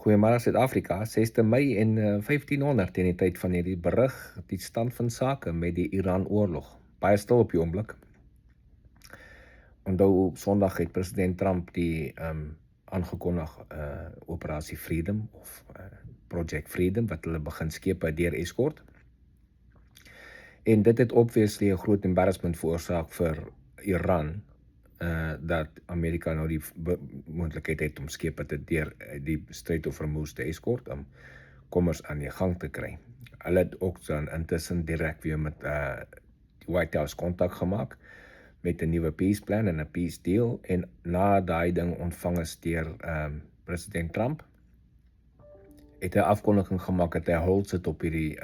Goeiemôre Suid-Afrika, 6de Mei en 1500 in die tyd van hierdie berig, die stand van sake met die Iran-oorlog. Baie stil op die oomblik. Onthou Sondag het president Trump die aangekondig Operasie Freedom of Project Freedom wat hulle begin skepe deur eskort. En dit het obviously 'n groot embarrassment veroorsaak vir Iran dat Amerika nou die moontlikheid het om skepe te deur die Strait of Hormuz te eskort om kommers aan die gang te kry. Hulle het ook dan intussen direk weer met die White House kontak gemaak met 'n nuwe peace plan en 'n peace deal, en na daai ding ontvang is deur president Trump, het hy afkondiging gemaak dat hy hold sit op hierdie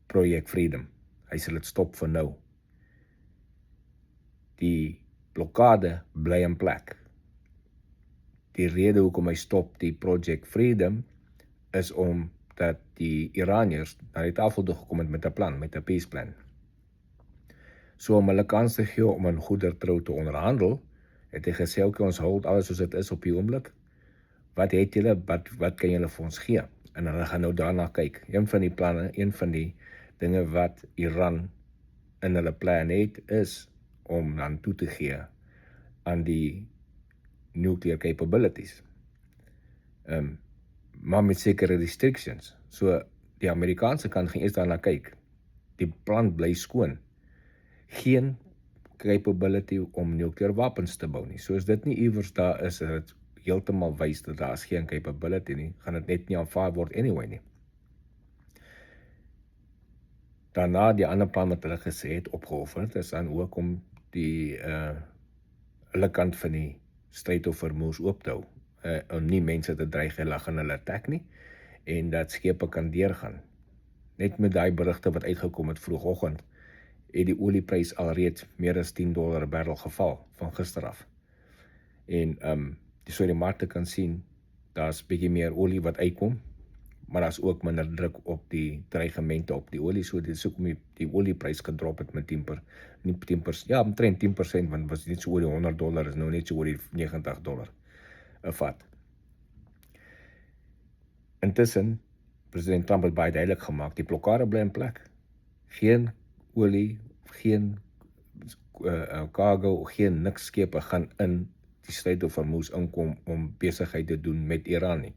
Project Freedom. Hy sal dit stop vir nou. Die blokkade bly in plek. Die rede hoekom hy stop die Project Freedom is omdat die Iraniërs na die tafel toe gekom het met 'n plan, met 'n peace plan. So om hulle kans te gee om in goeie trou te onderhandel, het hy gesê, okay, ons hold alles soos dit is op die oomblik. Wat het julle, wat kan julle vir ons gee? En hulle gaan nou daarna kyk. Een van die planne, een van die dinge wat Iran in hulle plan het, is om dan toe te gee aan die nuclear capabilities. Maar met sekere restrictions. So die Amerikaanse kant gaan eers daarna kyk. Die plan bly skoon. Geen capability om nuclear wapens te bou nie. So as dit nie iewers daar is, dit heeltemal wys dat daar is geen capability nie, gaan dit net nie aanvaar word anyway nie. Daarna die ander plan wat hulle gesê het opgeoffer, is dan ook om die hulle kant van die Strait of Hormuz oop te hou, om nie mense te dreig hulle gaan hulle attack nie, en dat skepe kan deurgaan. Net met daai berigte wat uitgekom het vroegoggend, het die olieprys alreeds meer as $10 per barrel geval van gister af. En so die markte kan sien, daar's bietjie meer olie wat uitkom, maar daar's ook minder druk op die dreigemente op die olie, so dit is ook om die olieprys gedrop het met 10%, ja, omtrent 10%, want was net so oor die $100, is nou net so oor die $90 'n vat. Intussen, president Trump het baie duidelik gemaak, die blokkade bly in plek. Geen olie, geen cargo, geen niks skepe gaan in die Strait of Hormuz inkom om besigheid te doen met Iran nie.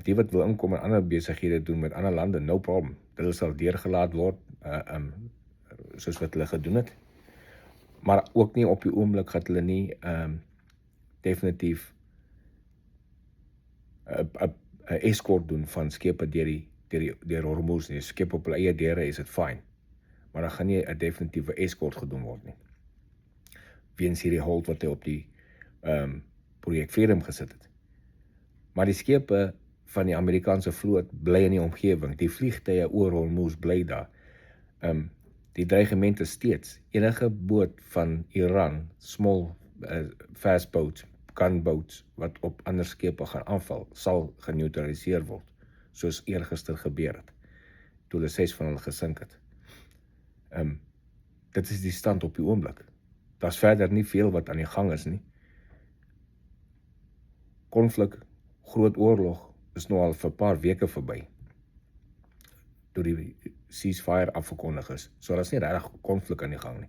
Die wat wil inkom en ander besighede doen met ander lande, no problem. Hulle sal deurgelaat word, soos wat hulle gedoen het. Maar ook nie op die oomblik gaat hulle nie definitief 'n eskort doen van skepe deur Hormuz nie. Skepe op hulle eie deure is dit fine. Maar dan gaan nie 'n definitiewe eskort gedoen word nie. Weens hierdie hold wat hy op die Project Freedom gesit het. Maar die skepe van die Amerikaanse vloot bly in die omgewing. Die vliegtye oor Hormuz bly daar. Die dreigement is steeds. Enige boot van Iran, small fast boats, gunboats, wat op ander skepe gaan aanval, sal geneutraliseer word, soos eergister gebeur het, toe hulle 6 van hulle gesink het. Dit is die stand op die oomblik. Daar's verder nie veel wat aan die gang is nie. Konflik, groot oorlog, is nou al vir 'n paar weke verby, toe die ceasefire afgekondig is. So daar's nie regtig konflik aan die gang nie.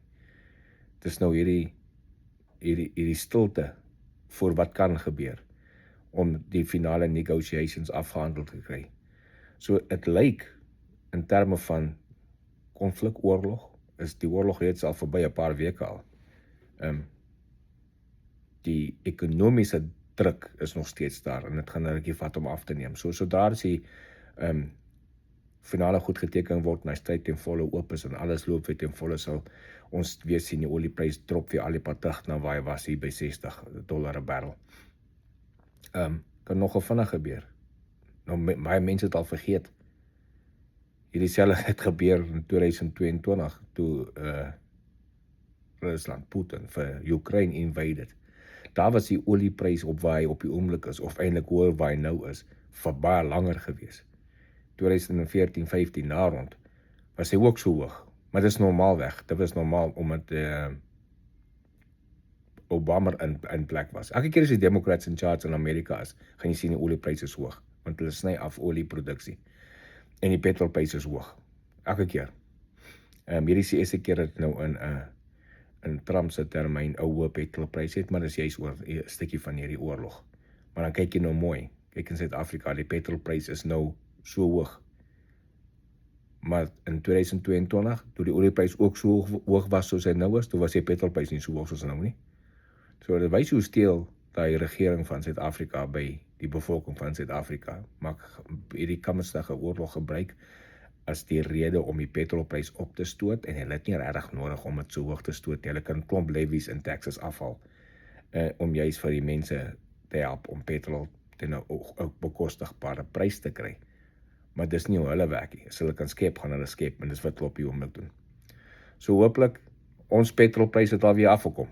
Dit is nou hierdie stilte voor wat kan gebeur, om die finale negotiations afgehandel te kry. So het lyk, in terme van konflik, oorlog, is die oorlog reeds al verby 'n paar weke al. Die ekonomiese druk is nog steeds daar, en dit gaan 'n rukkie vat om af te neem. So sodra die finale goed geteken word, en hy stryd ten volle oop is, en alles loop weer ten volle, sal ons weer sien die olieprys drop weer al die pad terug na waar hy was hier by $60 per barrel. Kan nogal vinnig gebeur. Nou, baie mense het al vergeet. Hierdie selfde het gebeur in 2022, toe Rusland, Putin, vir Ukraine invaded. Daar was die olieprys op waar hy op die oomblik is, of eintlik hoor waar hy nou is, vir baie langer gewees. 2014-15 na rond, was hy ook so hoog. Maar dit is normaalweg. Dit was normaal, omdat Obama in plek was. Elke keer as die Democrats in charge in Amerika is, gaan jy sien die oliepryse is hoog, want hulle sny af olieproduksie. En die petrolpryse is hoog. Elke keer. Hierdie is die eerste keer dat nou in Trump se termyn 'n hoë petrolprys het, maar dis juist oor 'n stukkie van hierdie oorlog. Maar dan kyk jy nou mooi. Kyk in Suid-Afrika, die petrolprys is nou so hoog. Maar in 2022, toe die olieprys ook so hoog was soos hy nou is, toe was die petrolprys nie so hoog soos nou nie. So dit wys hoe steel daai regering van Suid-Afrika by die bevolking van Suid-Afrika maak hierdie kammerstige oorlog gebruik as die rede om die petrolprys op te stoot, en hulle het nie regtig nodig om dit so hoog te stoot nie. Hulle kan klomp levies en taxes afhaal om juist vir die mense te help om petrol teen 'n bekostigbare prys te kry. Maar dis nie hoe hulle werk nie. As hulle kan skep, gaan hulle skep, en dis wat hulle op die oomblik doen. So hooplik, ons petrolprys het alweer afgekom,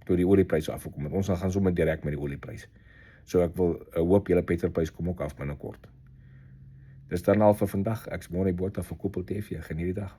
toe die oliepryse afgekom het. Ons gaan sommer direk met die oliepryse. So ek wil hoop julle petrolprys kom ook af binnekort. Dis dan al vir vandag. Ek's Morne Botha vir Koppel TV. Geniet die dag.